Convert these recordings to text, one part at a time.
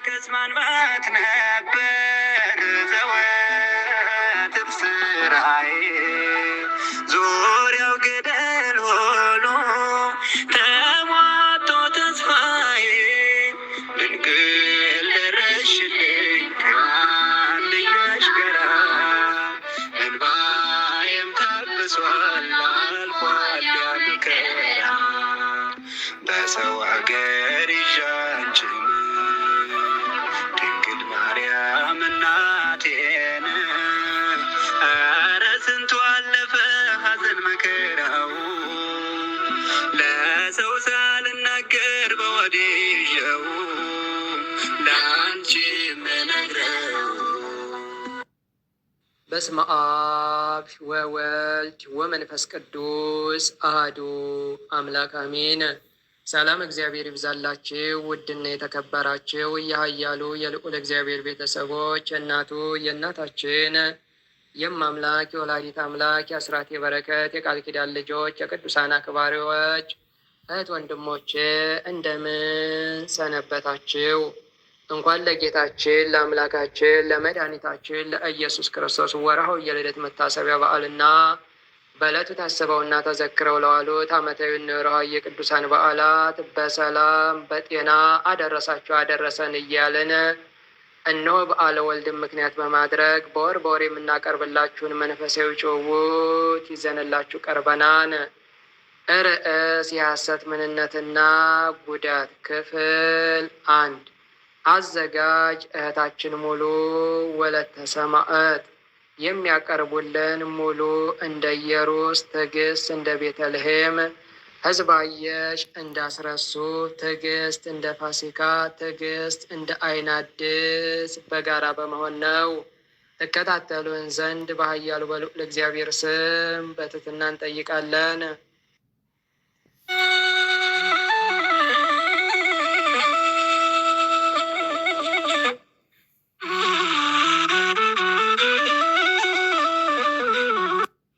ከስማንባት ነበር ዘወትር ስራዬ ዙሪያው ገደል ሆኖ ተሟጦ ተስፋዬ ድንግል ደረስሽልኝ ከአንድያሽ ጋራ እንባዬም ታብሷል አልፏል ያ መከራ በሰው አገር ይዣንችን ድንግል ማርያም እናቴን ኧረ ስንቱ አለፈ ሐዘን መከራው ለሰው ሳልናገር በወዲያው ለአንቺ ምነግረው። በስመ አብ ወወልድ ወመንፈስ ቅዱስ አሐዱ አምላክ አሜን። ሰላም እግዚአብሔር ይብዛላችሁ። ውድና የተከበራችሁ የኃያሉ የልዑል እግዚአብሔር ቤተሰቦች የእናቱ የእናታችን የማምላክ የወላዲት አምላክ የአስራት የበረከት የቃል ኪዳን ልጆች የቅዱሳን አክባሪዎች እህት ወንድሞቼ እንደምን ሰነበታችሁ? እንኳን ለጌታችን ለአምላካችን ለመድኃኒታችን ለኢየሱስ ክርስቶስ ወርኃዊ የልደት መታሰቢያ በዓልና በዕለቱ ታስበውና ተዘክረው ለዋሉት ዓመታዊ ወርኃዊ የቅዱሳን በዓላት በሰላም በጤና አደረሳችሁ አደረሰን እያልን እነሆ በዓለ ወልድን ምክንያት በማድረግ በወር የምናቀርብላችሁን መንፈሳዊ ጭውውት ይዘንላችሁ ቀርበናን። ርዕስ የሐሰት ምንነትና ጉዳት ክፍል 1። አዘጋጅ እህታችን ሙሉ ወለተ ሰማዕት። የሚያቀርቡልን ሙሉ እንደ ኢየሩስ፣ ትዕግስት እንደ ቤተልሔም፣ ሕዝባየሽ እንደ አስረሱ፣ ትዕግስት እንደ ፋሲካ፣ ትዕግስት እንደ አይናድስ በጋራ በመሆን ነው። ትከታተሉን ዘንድ በኃያሉ በልዑል እግዚአብሔር ስም በትሕትና እንጠይቃለን።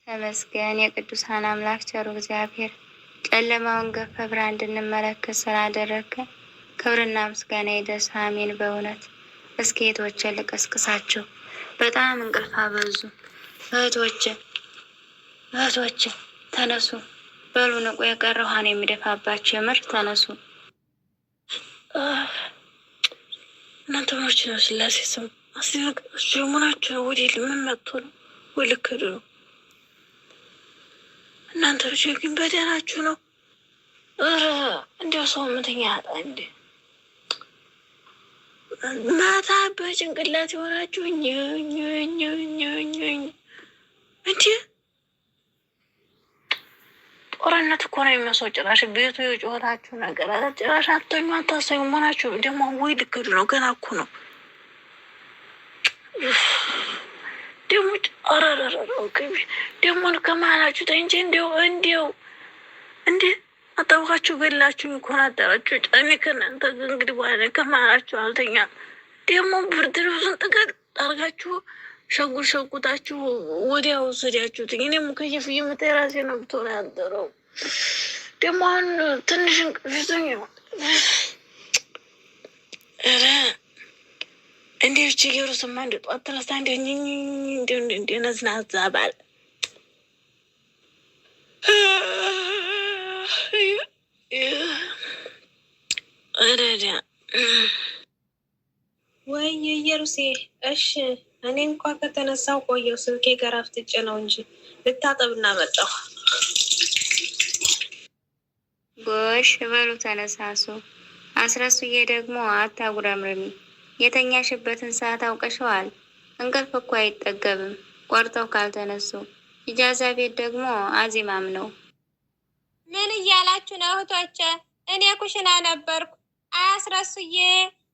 ተመስገን የቅዱሳን አምላክ ቸሩ እግዚአብሔር ጨለማውን ገፈ ብርሃን እንድንመለከት ስላደረግከን ክብርና ምስጋና ይድረስ። አሜን። በእውነት እስኪ እህቶቼ ልቀስቅሳችሁ፣ በጣም እንቅልፍ አበዙ። እህቶቼ ተነሱ፣ በሉ ንቁ። የቀረ ውሃን የሚደፋባቸው የምር ተነሱ። እናንተ ሞች ነው ስላሴ ስም አስደነግጣችሁ መሆናችሁ ነው። ወዴት ምን መጥቶ ነው? ወልክዱ ነው። እናንተ ልጅ ግን በደህናችሁ ነው? እንዲያው ሰው ምንተኛ ያጣ እንዴ? ማታ በጭንቅላት የሆናችሁ እንዴ? ጦርነት እኮ ነው የሚመስለው። ጭራሽ ቤቱ የጮታችሁ ነገር አለ። ጭራሽ አተኙ አታሰኙ መሆናችሁ ደግሞ ወይ ልክዱ ነው። ገና እኮ ነው ደግሞ አራራራው ከቢ ደግሞ ከማላችሁ እንጂ እንዲው እንዴ አጣውቃችሁ ገላችሁ እንኳን አጣራችሁ ጫኔ ከናንተ እንግዲህ በኋላ ከማላችሁ አልተኛ ደግሞ ብርድ ልብሱን ጥቅጥ አርጋችሁ ሸጉጣችሁ ወዲያው ወሰዳችሁት። እኔም ከየፍ የምትራሴ ነው ብትሆን ያደረው ደግሞ አሁን ትንሽ እንቅልፍቶኝ ነው እንዴ ብቻ የሩስማ እንደ ጧት ተነስታ እንደ ነዝናዛ ባል ወይ ኢየሩሴ። እሺ እኔ እንኳን ከተነሳው ቆየው ስልኬ ጋር አፍጥጬ ነው እንጂ ልታጠብና መጣሁ። ጎሽ በሉ ተነሳሱ። አስረሱዬ ደግሞ አታጉረምርሚ። የተኛሽበትን ሰዓት አውቀሽዋል። እንቅልፍ እኮ አይጠገብም ቆርጠው ካልተነሱ። ኢጃዛ ቤት ደግሞ አዚማም ነው። ምን እያላችሁ ነው እህቶቼ? እኔ ኩሽና ነበርኩ። አያስረሱዬ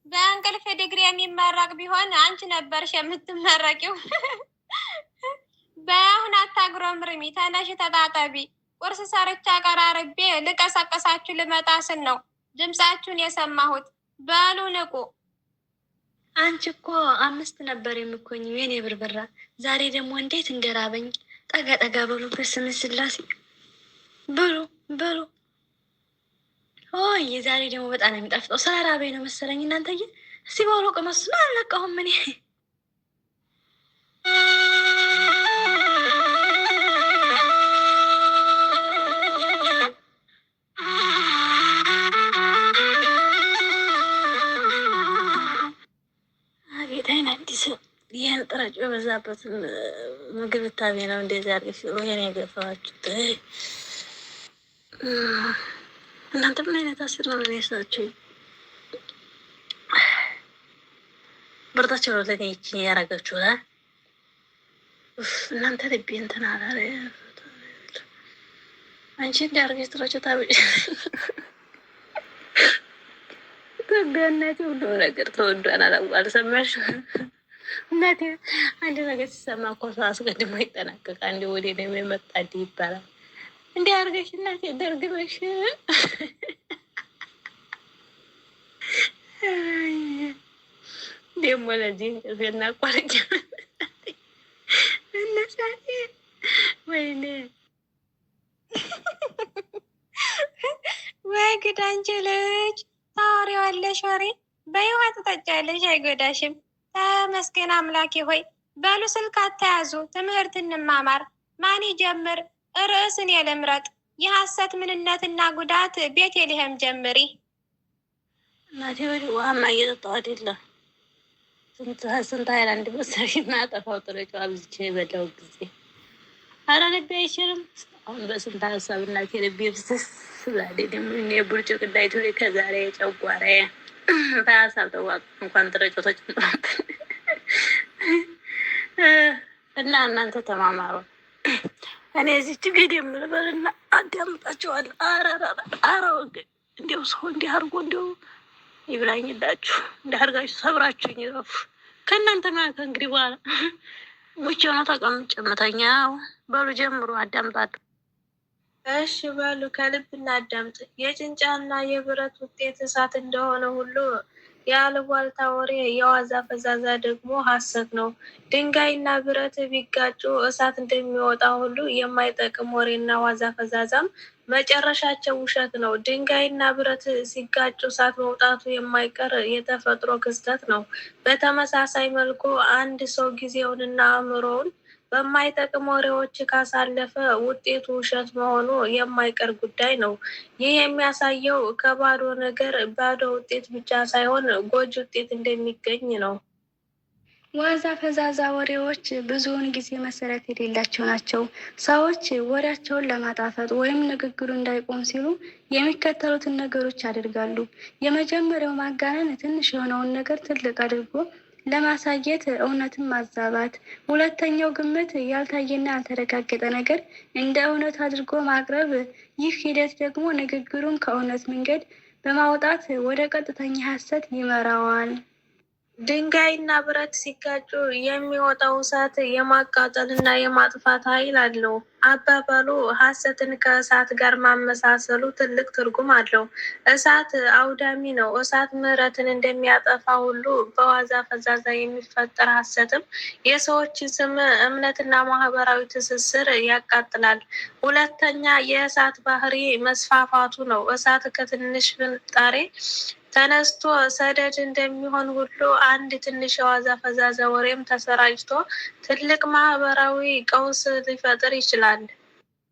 በእንቅልፍ ዲግሪ የሚመረቅ ቢሆን አንቺ ነበርሽ የምትመረቂው። በአሁን አታጉረምርሚ፣ ተነሽ ተጣጠቢ። ቁርስ ሰርቻ ቀራርቤ ልቀሰቀሳችሁ ልመጣ ስል ነው ድምፃችሁን የሰማሁት። በሉ ንቁ። አንቺ እኮ 5 ነበር የምኮኝው የኔ ብርብራ። ዛሬ ደግሞ እንዴት እንደራበኝ። ጠጋ በሉ በስመ ስላሴ ብሉ። ኦይ ዛሬ ደግሞ በጣም የሚጣፍጠው። ስራ ራበኝ ነው መሰለኝ እናንተዬ። ሲባሉ ቀመስና አለቀሁም እኔ ጌታዬን አዲስ ይህን ጥራጭ በበዛበት ምግብ ታቤ ነው እንደዚህ አድርገሽ ይሄን የገፋችሁት እናንተ ምን አይነት አስር ነው ለኔሳችሁ ብርታችሁ ነው ለኔ ይቺ ያረጋችሁት እናንተ ልቤ እንትን አላለ አንቺ እንዲያርገሽ ጥራጭ ታቤ በእናቴ ሁሉ ነገር ተወዷን አልሰማሽ እናቴ አንድ ነገር ሲሰማ እኮ ሰው አስቀድሞ ይጠናቀቃል እንዲ ወደ እኔ የመጣድ ይባላል እንዲህ አድርገሽ እናቴ ደርግመሽ ደግሞ ለዚህ እንቅልፌን አቋርጬ እነሳቴ ወይኔ ወይ ጉድ አንቺ ልጅ ታወሪዋለሽ ወሬ በህይወት ትጠጫለሽ አይጎዳሽም ተመስገን አምላኬ ሆይ በሉ ስልክ አተያዙ ትምህርት እንማማር ማን ይጀምር ርዕስን የልምረጥ የሐሰት ምንነትና ጉዳት ቤተልሔም ጀምሪ እናቴ ወዲ ውሃማ እየጠጣሁ አይደለም ስንት ሃይላንድ መሰለሽ የማጠፋው ጥረጫ አብዝቼ የበላው ጊዜ ኧረ ልቤ አይችልም አሁን በስንት ሀሳብ እናቴ ልቤ ፍስስ ስላለ ደግሞ እኔ ቡርጭቅ እንዳይቶ ከዛሬ ጨጓራ በሀሳብ ተዋጥ እንኳን ጥረጫው ተጨምሮብን እና እናንተ ተማማሩ እኔ እዚህ ችግር የምልበልና አዳምጣቸዋለሁ አረ ወገን እንዲያው ሰው እንዲህ አድርጎ እንዲያው ይብላኝላችሁ እንዳርጋችሁ ሰብራችሁኝ ይረፉ ከእናንተ ማለት እንግዲህ በኋላ ሙቼ ነው ተቀምጬ የምተኛው በሉ ጀምሩ አዳምጣለሁ እሺ በሉ ከልብ እናዳምጥ የጭንጫና የብረት ውጤት እሳት እንደሆነ ሁሉ የአሉባልታ ወሬ የዋዛ ፈዛዛ ደግሞ ሐሰት ነው ድንጋይና ብረት ቢጋጩ እሳት እንደሚወጣ ሁሉ የማይጠቅም ወሬና ዋዛ ፈዛዛም መጨረሻቸው ውሸት ነው ድንጋይና ብረት ሲጋጩ እሳት መውጣቱ የማይቀር የተፈጥሮ ክስተት ነው በተመሳሳይ መልኩ አንድ ሰው ጊዜውንና አእምሮውን በማይጠቅም ወሬዎች ካሳለፈ ውጤቱ ውሸት መሆኑ የማይቀር ጉዳይ ነው ይህ የሚያሳየው ከባዶ ነገር ባዶ ውጤት ብቻ ሳይሆን ጎጂ ውጤት እንደሚገኝ ነው ዋዛ ፈዛዛ ወሬዎች ብዙውን ጊዜ መሰረት የሌላቸው ናቸው። ሰዎች ወሬያቸውን ለማጣፈጥ ወይም ንግግሩ እንዳይቆም ሲሉ የሚከተሉትን ነገሮች ያደርጋሉ። የመጀመሪያው ማጋነን፣ ትንሽ የሆነውን ነገር ትልቅ አድርጎ ለማሳየት እውነትን ማዛባት። ሁለተኛው ግምት፣ ያልታየና ያልተረጋገጠ ነገር እንደ እውነት አድርጎ ማቅረብ። ይህ ሂደት ደግሞ ንግግሩን ከእውነት መንገድ በማውጣት ወደ ቀጥተኛ ሐሰት ይመራዋል። ድንጋይና ብረት ሲጋጩ የሚወጣው እሳት የማቃጠልና የማጥፋት ኃይል አለው። አባባሉ ሐሰትን ከእሳት ጋር ማመሳሰሉ ትልቅ ትርጉም አለው። እሳት አውዳሚ ነው። እሳት ምሕረትን እንደሚያጠፋ ሁሉ በዋዛ ፈዛዛ የሚፈጠር ሐሰትም የሰዎች ስም፣ እምነትና ማህበራዊ ትስስር ያቃጥላል። ሁለተኛ የእሳት ባህሪ መስፋፋቱ ነው። እሳት ከትንሽ ፍንጣሬ ተነስቶ ሰደድ እንደሚሆን ሁሉ አንድ ትንሽ የዋዛ ፈዛዛ ወሬም ተሰራጭቶ ትልቅ ማህበራዊ ቀውስ ሊፈጥር ይችላል።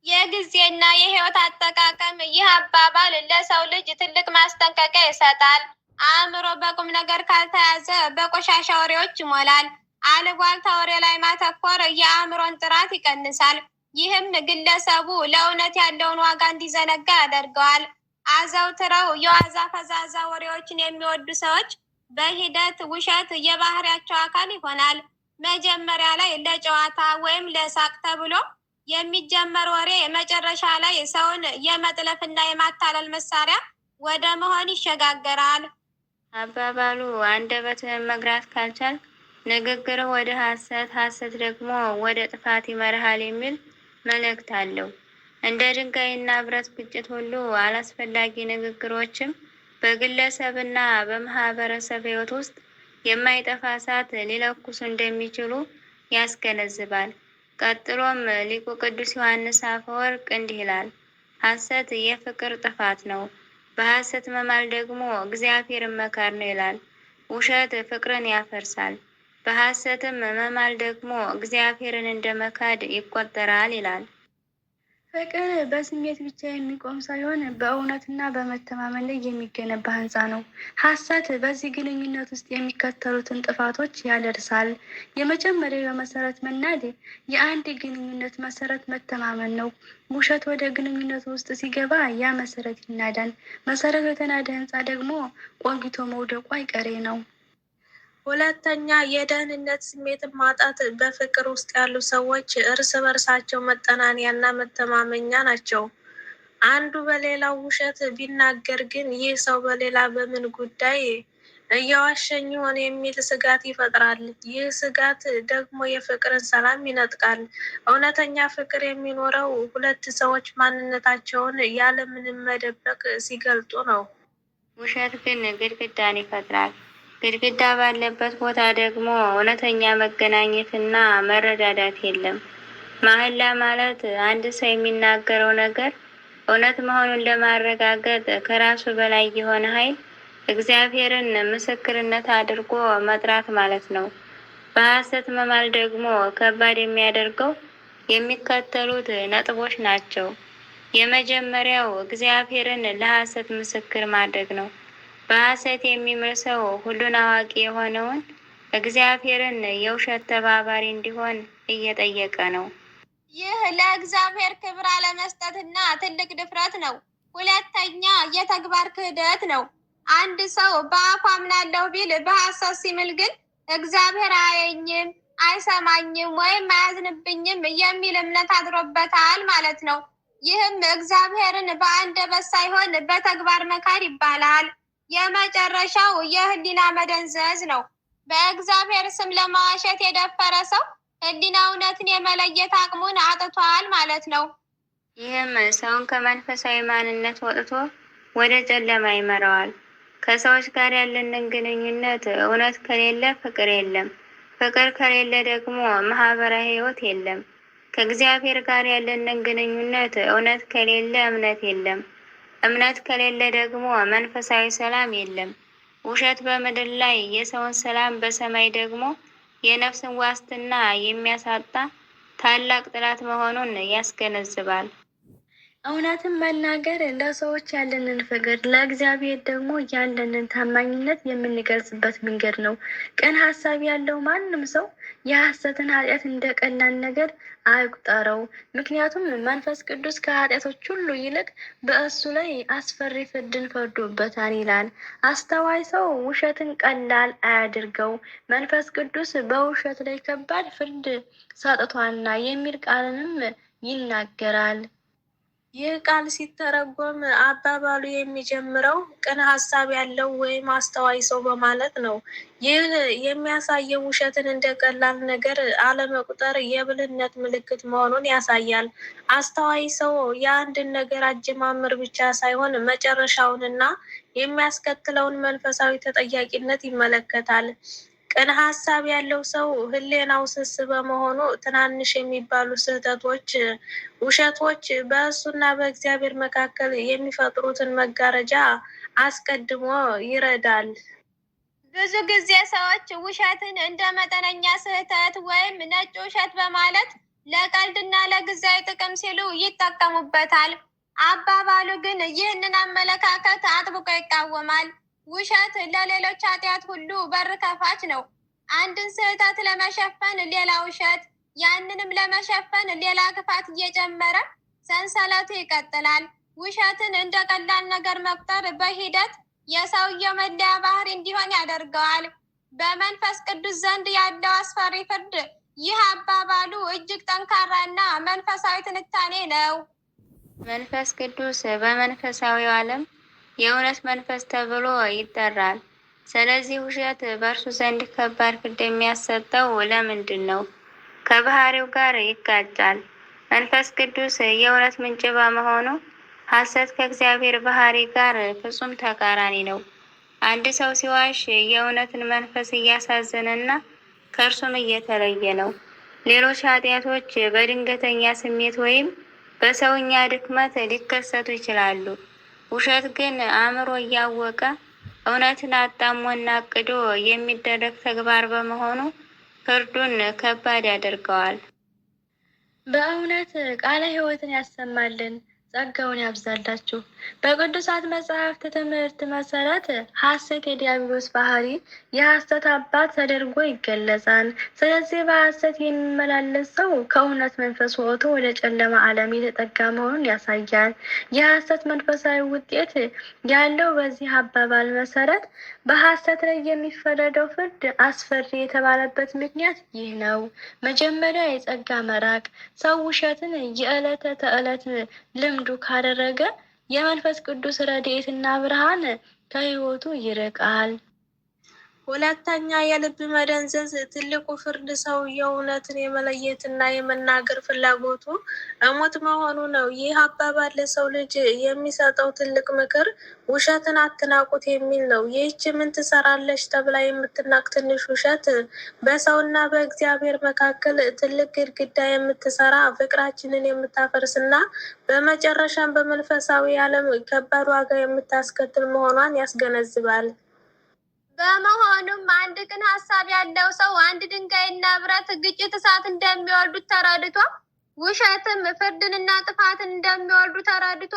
የጊዜና የህይወት አጠቃቀም። ይህ አባባል ለሰው ልጅ ትልቅ ማስጠንቀቂያ ይሰጣል። አእምሮ በቁም ነገር ካልተያዘ በቆሻሻ ወሬዎች ይሞላል። አሉባልታ ወሬ ላይ ማተኮር የአእምሮን ጥራት ይቀንሳል። ይህም ግለሰቡ ለእውነት ያለውን ዋጋ እንዲዘነጋ ያደርገዋል። አዘውትረው የዋዛ ፈዛዛ ወሬዎችን የሚወዱ ሰዎች በሂደት ውሸት የባህሪያቸው አካል ይሆናል። መጀመሪያ ላይ ለጨዋታ ወይም ለሳቅ ተብሎ የሚጀመር ወሬ መጨረሻ ላይ ሰውን የመጥለፍና የማታለል መሳሪያ ወደ መሆን ይሸጋገራል። አባባሉ አንደበትህን መግራት ካልቻል ንግግር ወደ ሐሰት፣ ሐሰት ደግሞ ወደ ጥፋት ይመርሃል የሚል መልእክት አለው። እንደ ድንጋይና ብረት ግጭት ሁሉ አላስፈላጊ ንግግሮችም በግለሰብና በማህበረሰብ ህይወት ውስጥ የማይጠፋ እሳት ሊለኩሱ እንደሚችሉ ያስገነዝባል። ቀጥሎም ሊቁ ቅዱስ ዮሐንስ አፈወርቅ እንዲህ ይላል፣ ሐሰት የፍቅር ጥፋት ነው፣ በሐሰት መማል ደግሞ እግዚአብሔርን መካር ነው ይላል። ውሸት ፍቅርን ያፈርሳል። በሐሰትም መማል ደግሞ እግዚአብሔርን እንደ መካድ ይቆጠራል ይላል። ፍቅር በስሜት ብቻ የሚቆም ሳይሆን በእውነትና በመተማመን ላይ የሚገነባ ህንፃ ነው። ሐሰት በዚህ ግንኙነት ውስጥ የሚከተሉትን ጥፋቶች ያደርሳል። የመጀመሪያው የመሰረት መናድ። የአንድ ግንኙነት መሰረት መተማመን ነው። ውሸት ወደ ግንኙነቱ ውስጥ ሲገባ ያ መሰረት ይናዳል። መሰረቱ የተናደ ህንፃ ደግሞ ቆይቶ መውደቁ አይቀሬ ነው። ሁለተኛ የደህንነት ስሜትን ማጣት። በፍቅር ውስጥ ያሉ ሰዎች እርስ በርሳቸው መጠናኛና መተማመኛ ናቸው። አንዱ በሌላው ውሸት ቢናገር ግን ይህ ሰው በሌላ በምን ጉዳይ እየዋሸኝ ይሆን የሚል ስጋት ይፈጥራል። ይህ ስጋት ደግሞ የፍቅርን ሰላም ይነጥቃል። እውነተኛ ፍቅር የሚኖረው ሁለት ሰዎች ማንነታቸውን ያለምንም መደበቅ ሲገልጡ ነው። ውሸት ግን ግድግዳን ይፈጥራል። ግድግዳ ባለበት ቦታ ደግሞ እውነተኛ መገናኘትና መረዳዳት የለም። መሐላ ማለት አንድ ሰው የሚናገረው ነገር እውነት መሆኑን ለማረጋገጥ ከራሱ በላይ የሆነ ኃይል እግዚአብሔርን ምስክርነት አድርጎ መጥራት ማለት ነው። በሐሰት መማል ደግሞ ከባድ የሚያደርገው የሚከተሉት ነጥቦች ናቸው። የመጀመሪያው እግዚአብሔርን ለሐሰት ምስክር ማድረግ ነው። በሐሰት የሚምል ሰው ሁሉን አዋቂ የሆነውን እግዚአብሔርን የውሸት ተባባሪ እንዲሆን እየጠየቀ ነው። ይህ ለእግዚአብሔር ክብር አለመስጠትና ትልቅ ድፍረት ነው። ሁለተኛ የተግባር ክህደት ነው። አንድ ሰው በአፉ አምናለሁ ቢል በሐሰት ሲምል ግን እግዚአብሔር አያየኝም፣ አይሰማኝም ወይም አያዝንብኝም የሚል እምነት አድሮበታል ማለት ነው። ይህም እግዚአብሔርን በአንደበት ሳይሆን በተግባር መካድ ይባላል። የመጨረሻው የህሊና መደንዘዝ ነው። በእግዚአብሔር ስም ለመዋሸት የደፈረ ሰው ህሊና እውነትን የመለየት አቅሙን አጥቷል ማለት ነው። ይህም ሰውን ከመንፈሳዊ ማንነት ወጥቶ ወደ ጨለማ ይመራዋል። ከሰዎች ጋር ያለንን ግንኙነት እውነት ከሌለ ፍቅር የለም። ፍቅር ከሌለ ደግሞ ማህበራዊ ህይወት የለም። ከእግዚአብሔር ጋር ያለንን ግንኙነት እውነት ከሌለ እምነት የለም። እምነት ከሌለ ደግሞ መንፈሳዊ ሰላም የለም። ውሸት በምድር ላይ የሰውን ሰላም፣ በሰማይ ደግሞ የነፍስን ዋስትና የሚያሳጣ ታላቅ ጠላት መሆኑን ያስገነዝባል። እውነትን መናገር ለሰዎች ያለንን ፍቅር፣ ለእግዚአብሔር ደግሞ ያለንን ታማኝነት የምንገልጽበት መንገድ ነው። ቅን ሀሳብ ያለው ማንም ሰው የሐሰትን ኃጢአት እንደ ቀላል ነገር አይቁጠረው። ምክንያቱም መንፈስ ቅዱስ ከኃጢአቶች ሁሉ ይልቅ በእሱ ላይ አስፈሪ ፍርድን ፈርዶበታል ይላል። አስተዋይ ሰው ውሸትን ቀላል አያድርገው፣ መንፈስ ቅዱስ በውሸት ላይ ከባድ ፍርድ ሰጥቷልና የሚል ቃልንም ይናገራል። ይህ ቃል ሲተረጎም አባባሉ የሚጀምረው ቅን ሀሳብ ያለው ወይም አስተዋይ ሰው በማለት ነው። ይህ የሚያሳየው ውሸትን እንደ ቀላል ነገር አለመቁጠር የብልህነት ምልክት መሆኑን ያሳያል። አስተዋይ ሰው የአንድን ነገር አጀማመር ብቻ ሳይሆን መጨረሻውንና የሚያስከትለውን መንፈሳዊ ተጠያቂነት ይመለከታል። ቅን ሀሳብ ያለው ሰው ህሌናው ስስ በመሆኑ ትናንሽ የሚባሉ ስህተቶች፣ ውሸቶች በእሱና በእግዚአብሔር መካከል የሚፈጥሩትን መጋረጃ አስቀድሞ ይረዳል። ብዙ ጊዜ ሰዎች ውሸትን እንደ መጠነኛ ስህተት ወይም ነጭ ውሸት በማለት ለቀልድና ለጊዜያዊ ጥቅም ሲሉ ይጠቀሙበታል። አባባሉ ግን ይህንን አመለካከት አጥብቆ ይቃወማል። ውሸት ለሌሎች ኃጢአት ሁሉ በር ከፋች ነው። አንድን ስህተት ለመሸፈን ሌላ ውሸት፣ ያንንም ለመሸፈን ሌላ ክፋት እየጨመረ ሰንሰለቱ ይቀጥላል። ውሸትን እንደ ቀላል ነገር መቁጠር በሂደት የሰውየው መለያ ባህሪ እንዲሆን ያደርገዋል። በመንፈስ ቅዱስ ዘንድ ያለው አስፈሪ ፍርድ ይህ አባባሉ እጅግ ጠንካራና መንፈሳዊ ትንታኔ ነው። መንፈስ ቅዱስ በመንፈሳዊው ዓለም የእውነት መንፈስ ተብሎ ይጠራል። ስለዚህ ውሸት በእርሱ ዘንድ ከባድ ፍርድ የሚያሰጠው ለምንድን ነው? ከባህሪው ጋር ይጋጫል። መንፈስ ቅዱስ የእውነት ምንጭ በመሆኑ ሐሰት ከእግዚአብሔር ባህሪ ጋር ፍጹም ተቃራኒ ነው። አንድ ሰው ሲዋሽ የእውነትን መንፈስ እያሳዘነና ከእርሱም እየተለየ ነው። ሌሎች ኃጢአቶች በድንገተኛ ስሜት ወይም በሰውኛ ድክመት ሊከሰቱ ይችላሉ። ውሸት ግን አእምሮ እያወቀ እውነትን አጣሞና አቅዶ የሚደረግ ተግባር በመሆኑ ፍርዱን ከባድ ያደርገዋል። በእውነት ቃለ ሕይወትን ያሰማልን፣ ጸጋውን ያብዛላችሁ። በቅዱሳት መጽሐፍት ትምህርት መሰረት ሐሰት የዲያብሎስ ባህሪ የሐሰት አባት ተደርጎ ይገለጻል። ስለዚህ በሐሰት የሚመላለስ ሰው ከእውነት መንፈስ ወጥቶ ወደ ጨለማ ዓለም የተጠጋ መሆኑን ያሳያል። የሐሰት መንፈሳዊ ውጤት ያለው በዚህ አባባል መሰረት በሐሰት ላይ የሚፈረደው ፍርድ አስፈሪ የተባለበት ምክንያት ይህ ነው። መጀመሪያ የጸጋ መራቅ። ሰው ውሸትን የዕለተ ተዕለት ልምዱ ካደረገ የመንፈስ ቅዱስ ረድኤትና ብርሃን ከሕይወቱ ይርቃል። ሁለተኛ የልብ መደንዘዝ። ትልቁ ፍርድ ሰውየው እውነትን የመለየትና የመናገር ፍላጎቱ እሙት መሆኑ ነው። ይህ አባባል ለሰው ልጅ የሚሰጠው ትልቅ ምክር ውሸትን አትናቁት የሚል ነው። ይህች ምን ትሰራለች ተብላ የምትናቅ ትንሽ ውሸት በሰውና በእግዚአብሔር መካከል ትልቅ ግድግዳ የምትሰራ፣ ፍቅራችንን የምታፈርስና በመጨረሻም በመንፈሳዊ ዓለም ከባድ ዋጋ የምታስከትል መሆኗን ያስገነዝባል። በመሆኑም አንድ ቅን ሀሳብ ያለው ሰው አንድ ድንጋይና ብረት ግጭት እሳት እንደሚወልዱት ተረድቶ ውሸትም ፍርድንና ጥፋትን እንደሚወልዱ ተረድቶ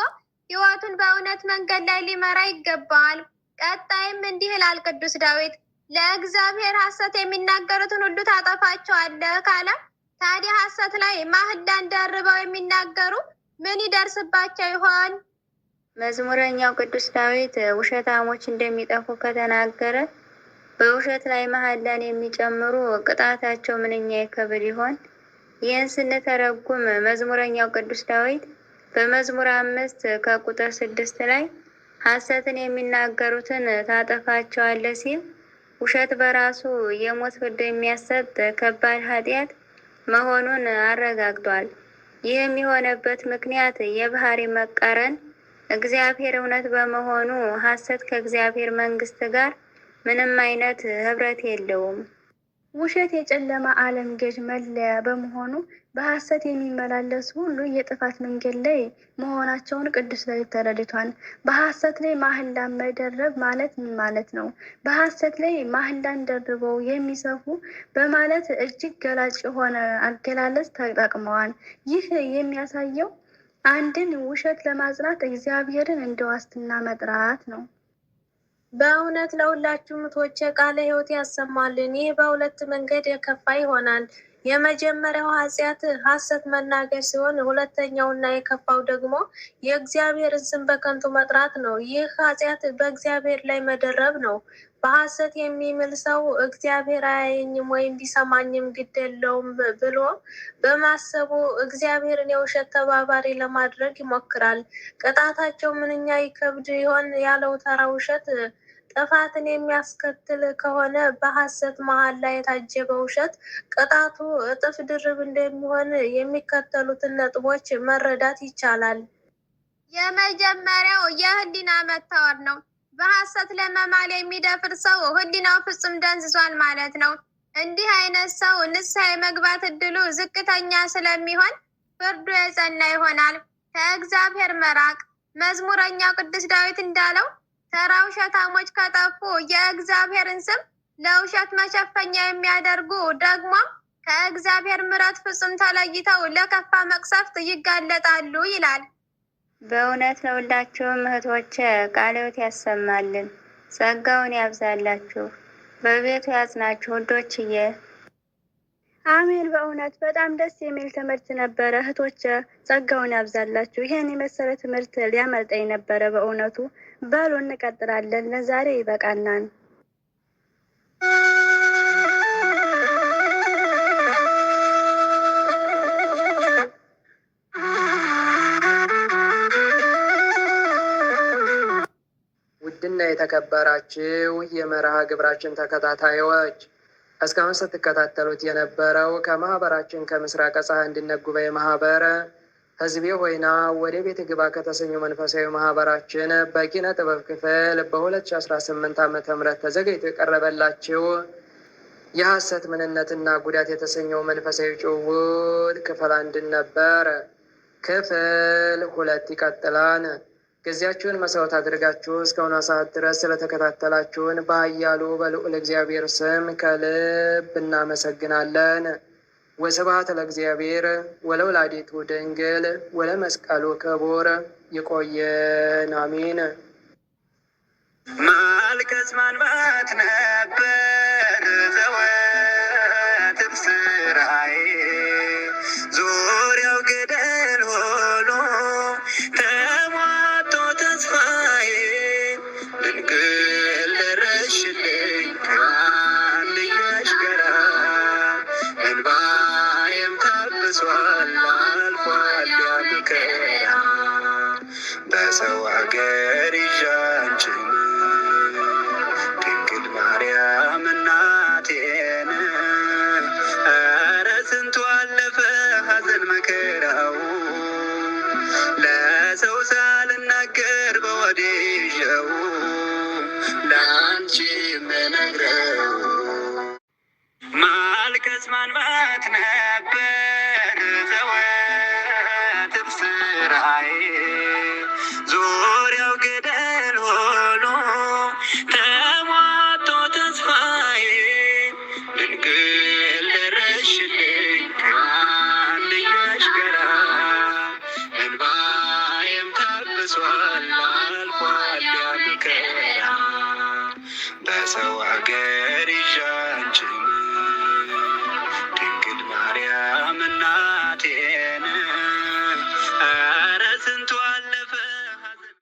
ሕይወቱን በእውነት መንገድ ላይ ሊመራ ይገባዋል። ቀጣይም እንዲህ ይላል ቅዱስ ዳዊት፣ ለእግዚአብሔር ሐሰት የሚናገሩትን ሁሉ ታጠፋቸዋለህ ካለ ታዲያ ሐሰት ላይ ማህላን ደርበው የሚናገሩ ምን ይደርስባቸው ይሆን? መዝሙረኛው ቅዱስ ዳዊት ውሸታሞች እንደሚጠፉ ከተናገረ በውሸት ላይ መሐላን የሚጨምሩ ቅጣታቸው ምንኛ ይከብድ ይሆን? ይህን ስንተረጉም መዝሙረኛው ቅዱስ ዳዊት በመዝሙር 5 ከቁጥር 6 ላይ ሐሰትን የሚናገሩትን ታጠፋቸዋለህ ሲል ውሸት በራሱ የሞት ፍርድ የሚያሰጥ ከባድ ኃጢአት መሆኑን አረጋግጧል። ይህም የሆነበት ምክንያት የባህሪ መቃረን እግዚአብሔር እውነት በመሆኑ ሐሰት ከእግዚአብሔር መንግስት ጋር ምንም አይነት ህብረት የለውም። ውሸት የጨለማ ዓለም ገዥ መለያ በመሆኑ በሐሰት የሚመላለሱ ሁሉ የጥፋት መንገድ ላይ መሆናቸውን ቅዱስ ዳዊት ተረድቷል። በሐሰት ላይ ማህላን መደረብ ማለት ምን ማለት ነው? በሐሰት ላይ ማህላን ደርበው የሚሰፉ በማለት እጅግ ገላጭ የሆነ አገላለጽ ተጠቅመዋል። ይህ የሚያሳየው አንድን ውሸት ለማጽናት እግዚአብሔርን እንደ ዋስትና መጥራት ነው። በእውነት ለሁላችሁ ምቶቼ ቃለ ሕይወት ያሰማልን። ይህ በሁለት መንገድ የከፋ ይሆናል። የመጀመሪያው ኃጢአት ሐሰት መናገር ሲሆን ሁለተኛውና የከፋው ደግሞ የእግዚአብሔርን ስም በከንቱ መጥራት ነው። ይህ ኃጢአት በእግዚአብሔር ላይ መደረብ ነው። በሐሰት የሚምል ሰው እግዚአብሔር አያየኝም ወይም ቢሰማኝም ግድ የለውም ብሎ በማሰቡ እግዚአብሔርን የውሸት ተባባሪ ለማድረግ ይሞክራል። ቅጣታቸው ምንኛ ይከብድ ይሆን ያለው ተራ ውሸት ጥፋትን የሚያስከትል ከሆነ በሐሰት መሐላ የታጀበ ውሸት ቅጣቱ እጥፍ ድርብ እንደሚሆን የሚከተሉትን ነጥቦች መረዳት ይቻላል። የመጀመሪያው የህሊና መታወር ነው። በሐሰት ለመማል የሚደፍር ሰው ህሊናው ፍጹም ደንዝዟል ማለት ነው። እንዲህ አይነት ሰው ንስሐ የመግባት እድሉ ዝቅተኛ ስለሚሆን ፍርዱ የጸና ይሆናል። ከእግዚአብሔር መራቅ። መዝሙረኛው ቅዱስ ዳዊት እንዳለው ተራ ውሸታሞች ከጠፉ የእግዚአብሔርን ስም ለውሸት መሸፈኛ የሚያደርጉ ደግሞ ከእግዚአብሔር ምሕረት ፍጹም ተለይተው ለከፋ መቅሰፍት ይጋለጣሉ ይላል። በእውነት ለሁላችሁም እህቶቼ ቃለ ሕይወት ያሰማልን፣ ጸጋውን ያብዛላችሁ፣ በቤቱ ያጽናችሁ ውዶችዬ። አሜን። በእውነት በጣም ደስ የሚል ትምህርት ነበረ እህቶቼ፣ ጸጋውን ያብዛላችሁ። ይህን የመሰለ ትምህርት ሊያመልጠኝ ነበረ በእውነቱ። በሉ እንቀጥላለን። ለዛሬ ይበቃናል። ውድና የተከበራችሁ የመርሃ ግብራችን ተከታታዮች እስካሁን ስትከታተሉት የነበረው ከማህበራችን ከምስራቅ ፀሐይ አንድነት ጉባኤ ማህበር ህዝቤ ሆይና ወደ ቤት ግባ ከተሰኘው መንፈሳዊ ማህበራችን በኪነ ጥበብ ክፍል በ2018 ዓ.ም ተዘጋጅቶ የቀረበላችሁ የሐሰት ምንነትና ጉዳት የተሰኘው መንፈሳዊ ጭውውት ክፍል 1 ነበር። ክፍል 2 ይቀጥላል። ጊዜያችሁን መስዋዕት አድርጋችሁ እስካሁኗ ሰዓት ድረስ ስለተከታተላችሁን በኃያሉ በልዑል እግዚአብሔር ስም ከልብ እናመሰግናለን። ወስብሐት ለእግዚአብሔር ወለወላዲቱ ድንግል ወለመስቀሉ ክቡር። ይቆየን። አሜን። ማልቀስ ማንባት ነበር ዘወትር ስራዬ፣ ዙሪያው ገደል ሆኖ ተሟጦ ተስፋዬ። ድንግል ደረስሽልኝ ከአንድያሽ ጋራ፣ እንባዬም ታብሷል አልፏል ያ መከራ። በሰው አገር ይዣንችን ድንግል ማርያም እናቴን፣ ኧረ ስንቱ አለፈ ሐዘን መከራው፣ ለሰው ሳልናገር በወዴ ይዤው ለአንቺ የምነግረው። ማልቀስ ማንባት ነበር ዘወትር ስራዬ፣